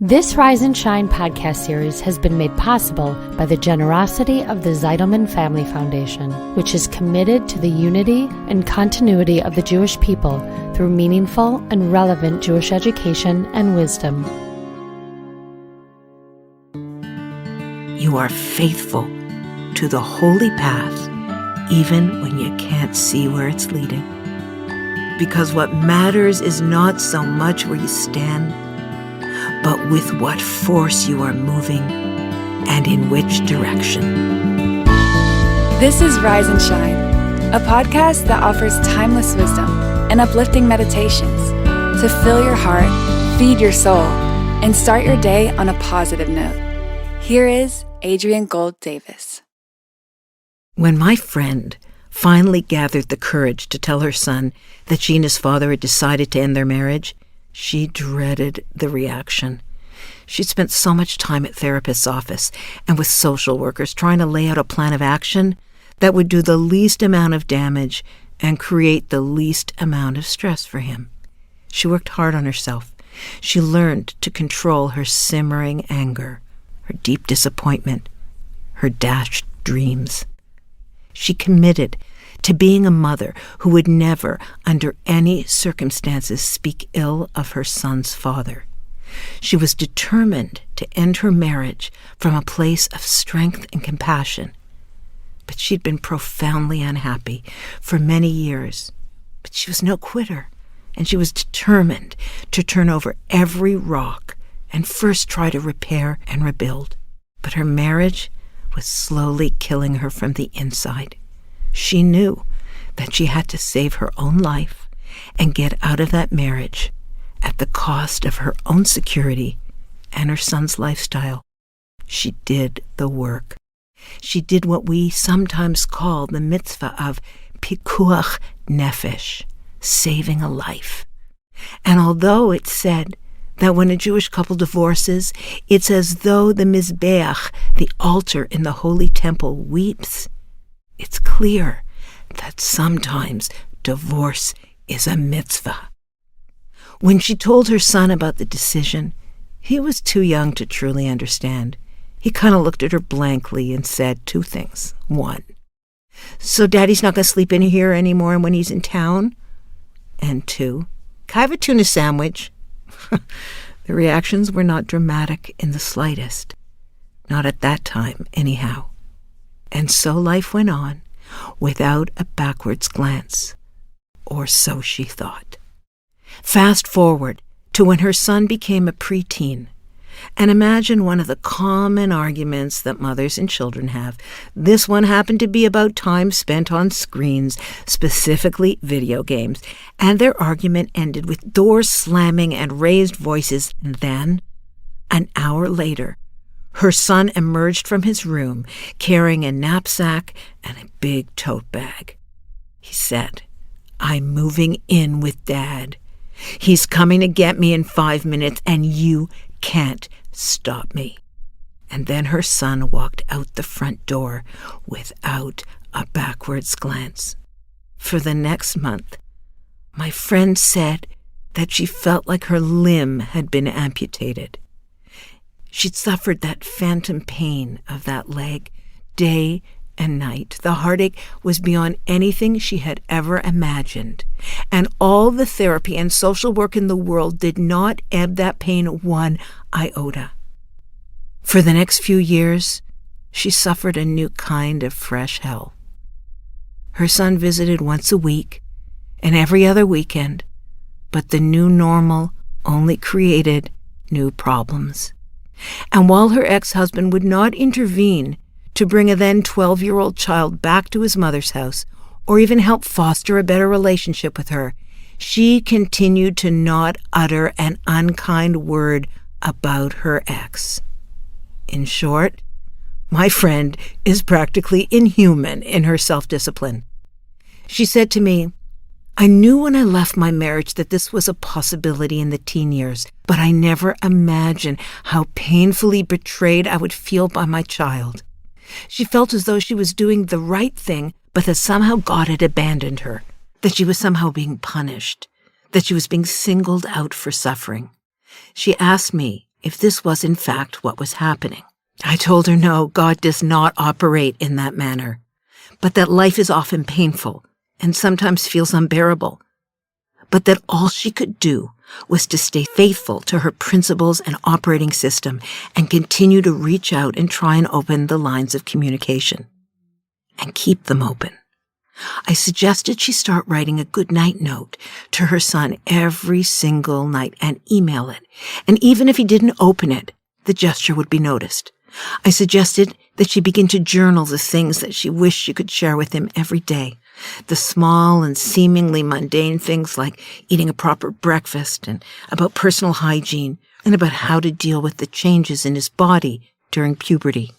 This Rise and Shine podcast series has been made possible by the generosity of the Zitelman Family Foundation, which is committed to the unity and continuity of the Jewish people through meaningful and relevant Jewish education and wisdom. You are faithful to the holy path, even when you can't see where it's leading. Because what matters is not so much where you stand, but with what force you are moving and in which direction. This is Rise and Shine, a podcast that offers timeless wisdom and uplifting meditations to fill your heart, feed your soul, and start your day on a positive note. Here is Adrienne Gold Davis. When my friend finally gathered the courage to tell her son that she and his father had decided to end their marriage, she dreaded the reaction. She'd spent so much time at therapist's office and with social workers trying to lay out a plan of action that would do the least amount of damage and create the least amount of stress for him. She worked hard on herself. She learned to control her simmering anger, her deep disappointment, her dashed dreams. She committed to being a mother who would never, under any circumstances, speak ill of her son's father. She was determined to end her marriage from a place of strength and compassion. But she'd been profoundly unhappy for many years. But she was no quitter, and she was determined to turn over every rock and first try to repair and rebuild. But her marriage was slowly killing her from the inside. She knew that she had to save her own life and get out of that marriage at the cost of her own security and her son's lifestyle. She did the work. She did what we sometimes call the mitzvah of pikuach nefesh, saving a life. And although it's said that when a Jewish couple divorces, it's as though the mizbeach, the altar in the holy temple, weeps, it's clear that sometimes divorce is a mitzvah. When she told her son about the decision, he was too young to truly understand. He kind of looked at her blankly and said two things. One, so Daddy's not going to sleep in here anymore when he's in town? And two, can I have a tuna sandwich? The reactions were not dramatic in the slightest. Not at that time, anyhow. And so life went on, without a backwards glance. Or so she thought. Fast forward to when her son became a preteen, and imagine one of the common arguments that mothers and children have. This one happened to be about time spent on screens, specifically video games, and their argument ended with doors slamming and raised voices. And then, an hour later, her son emerged from his room carrying a knapsack and a big tote bag. He said, "I'm moving in with Dad. He's coming to get me in 5 minutes, and you can't stop me." And then her son walked out the front door without a backwards glance. For the next month, my friend said that she felt like her limb had been amputated. She'd suffered that phantom pain of that leg day and night. The heartache was beyond anything she had ever imagined. And all the therapy and social work in the world did not ebb that pain one iota. For the next few years, she suffered a new kind of fresh hell. Her son visited once a week and every other weekend, but the new normal only created new problems. And while her ex-husband would not intervene to bring a then 12-year-old child back to his mother's house or even help foster a better relationship with her, she continued to not utter an unkind word about her ex. In short, my friend is practically inhuman in her self-discipline. She said to me, "I knew when I left my marriage that this was a possibility in the teen years, but I never imagined how painfully betrayed I would feel by my child." She felt as though she was doing the right thing, but that somehow God had abandoned her, that she was somehow being punished, that she was being singled out for suffering. She asked me if this was in fact what was happening. I told her no, God does not operate in that manner, but that life is often painful and sometimes feels unbearable, but that all she could do was to stay faithful to her principles and operating system and continue to reach out and try and open the lines of communication and keep them open. I suggested she start writing a goodnight note to her son every single night and email it. And even if he didn't open it, the gesture would be noticed. I suggested that she begin to journal the things that she wished she could share with him every day. The small and seemingly mundane things like eating a proper breakfast and about personal hygiene and about how to deal with the changes in his body during puberty.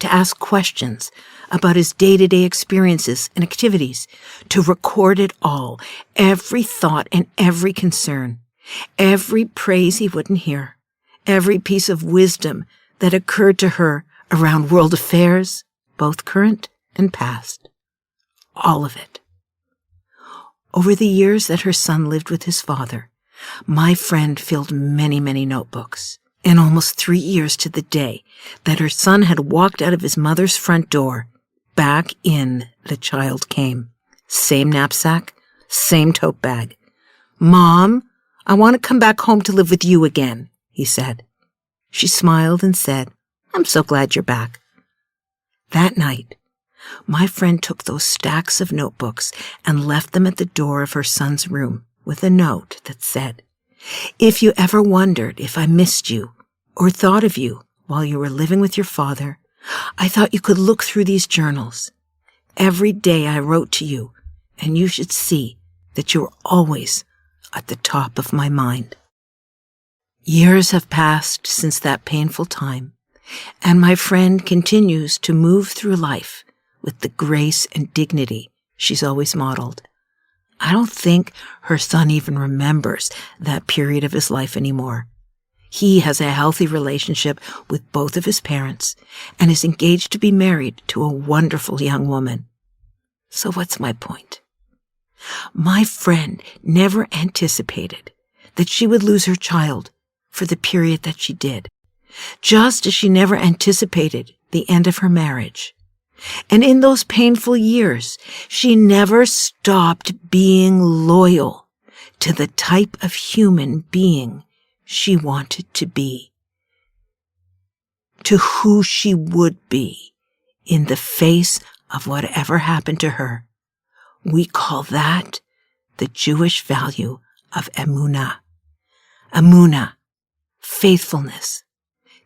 To ask questions about his day-to-day experiences and activities, to record it all, every thought and every concern, every praise he wouldn't hear, every piece of wisdom that occurred to her around world affairs, both current and past. All of it. Over the years that her son lived with his father, my friend filled many, many notebooks. In almost 3 years to the day that her son had walked out of his mother's front door, back in the child came. Same knapsack, same tote bag. "Mom, I want to come back home to live with you again," he said. She smiled and said, "I'm so glad you're back." That night, my friend took those stacks of notebooks and left them at the door of her son's room with a note that said, "If you ever wondered if I missed you or thought of you while you were living with your father, I thought you could look through these journals. Every day I wrote to you, and you should see that you were always at the top of my mind." Years have passed since that painful time, and my friend continues to move through life with the grace and dignity she's always modeled. I don't think her son even remembers that period of his life anymore. He has a healthy relationship with both of his parents and is engaged to be married to a wonderful young woman. So what's my point? My friend never anticipated that she would lose her child for the period that she did, just as she never anticipated the end of her marriage. And in those painful years, she never stopped being loyal to the type of human being she wanted to be, to who she would be in the face of whatever happened to her. We call that the Jewish value of emunah. Emunah, faithfulness,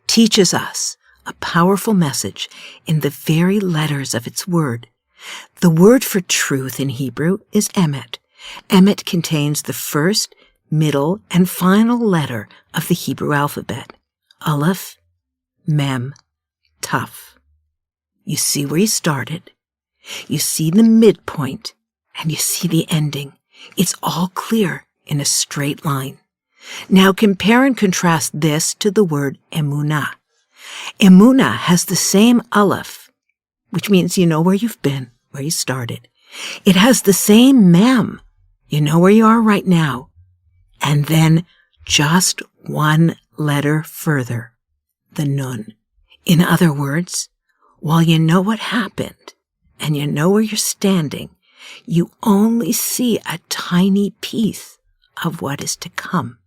teaches us a powerful message in the very letters of its word. The word for truth in Hebrew is emet. Emet contains the first, middle, and final letter of the Hebrew alphabet. Aleph, Mem, Taf. You see where you started, you see the midpoint, and you see the ending. It's all clear in a straight line. Now compare and contrast this to the word emunah. Emunah has the same aleph, which means you know where you've been, where you started. It has the same mem, you know where you are right now. And then just one letter further, the nun. In other words, while you know what happened and you know where you're standing, you only see a tiny piece of what is to come.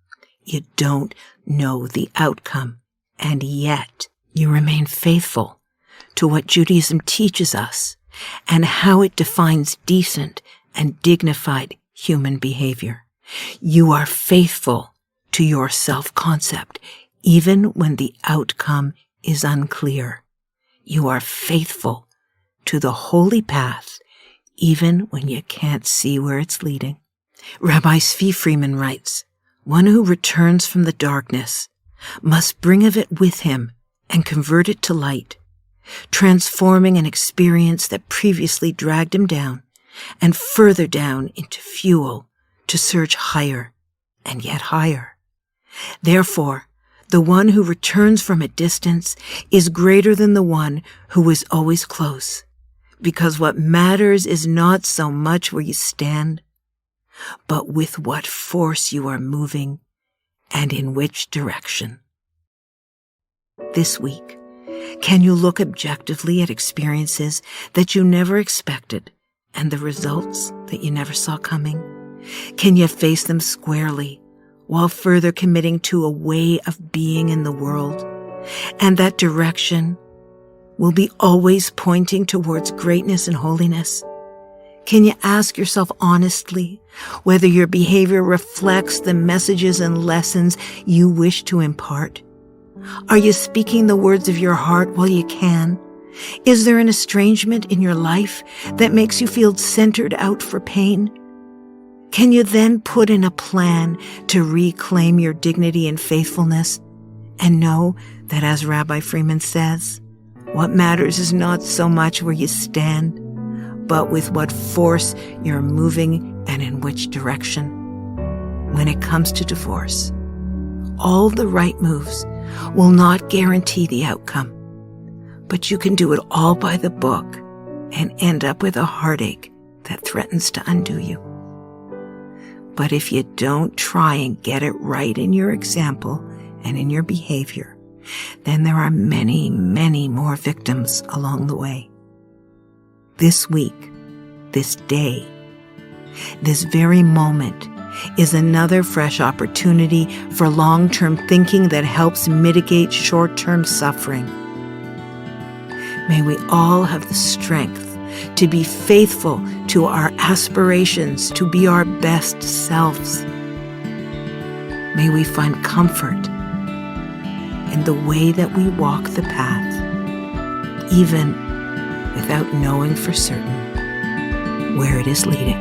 You don't know the outcome, and yet you remain faithful to what Judaism teaches us and how it defines decent and dignified human behavior. You are faithful to your self-concept, even when the outcome is unclear. You are faithful to the holy path, even when you can't see where it's leading. Rabbi Zvi Freeman writes, "One who returns from the darkness must bring of it with him and convert it to light, transforming an experience that previously dragged him down and further down into fuel to surge higher and yet higher. Therefore, the one who returns from a distance is greater than the one who is always close, because what matters is not so much where you stand, but with what force you are moving and in which direction." this week? Can you look objectively at experiences that you never expected and the results that you never saw coming? Can you face them squarely while further committing to a way of being in the world? And that direction will be always pointing towards greatness and holiness. Can you ask yourself honestly whether your behavior reflects the messages and lessons you wish to impart? Are you speaking the words of your heart while you can? Is there an estrangement in your life that makes you feel centered out for pain? Can you then put in a plan to reclaim your dignity and faithfulness and know that, as Rabbi Freeman says, what matters is not so much where you stand, but with what force you're moving and in which direction? When it comes to divorce, all the right moves will not guarantee the outcome, but you can do it all by the book and end up with a heartache that threatens to undo you. But if you don't try and get it right in your example and in your behavior, then there are many, many more victims along the way. This week, this day, this very moment is another fresh opportunity for long-term thinking that helps mitigate short-term suffering. May we all have the strength to be faithful to our aspirations, to be our best selves. May we find comfort in the way that we walk the path, even without knowing for certain where it is leading.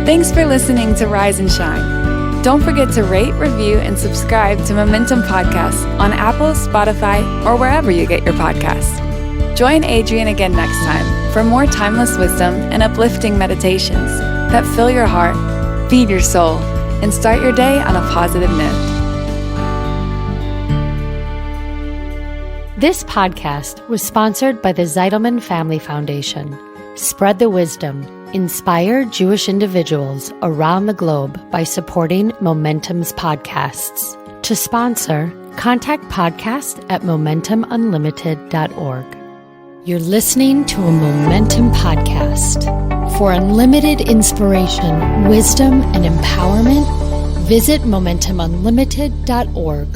Thanks for listening to Rise and Shine. Don't forget to rate, review, and subscribe to Momentum Podcasts on Apple, Spotify, or wherever you get your podcasts. Join Adrienne again next time for more timeless wisdom and uplifting meditations that fill your heart, feed your soul, and start your day on a positive note. This podcast was sponsored by the Zitelman Family Foundation. Spread the wisdom. Inspire Jewish individuals around the globe by supporting Momentum's podcasts. To sponsor, contact podcast@momentumunlimited.org. You're listening to a Momentum podcast. For unlimited inspiration, wisdom, and empowerment, visit momentumunlimited.org.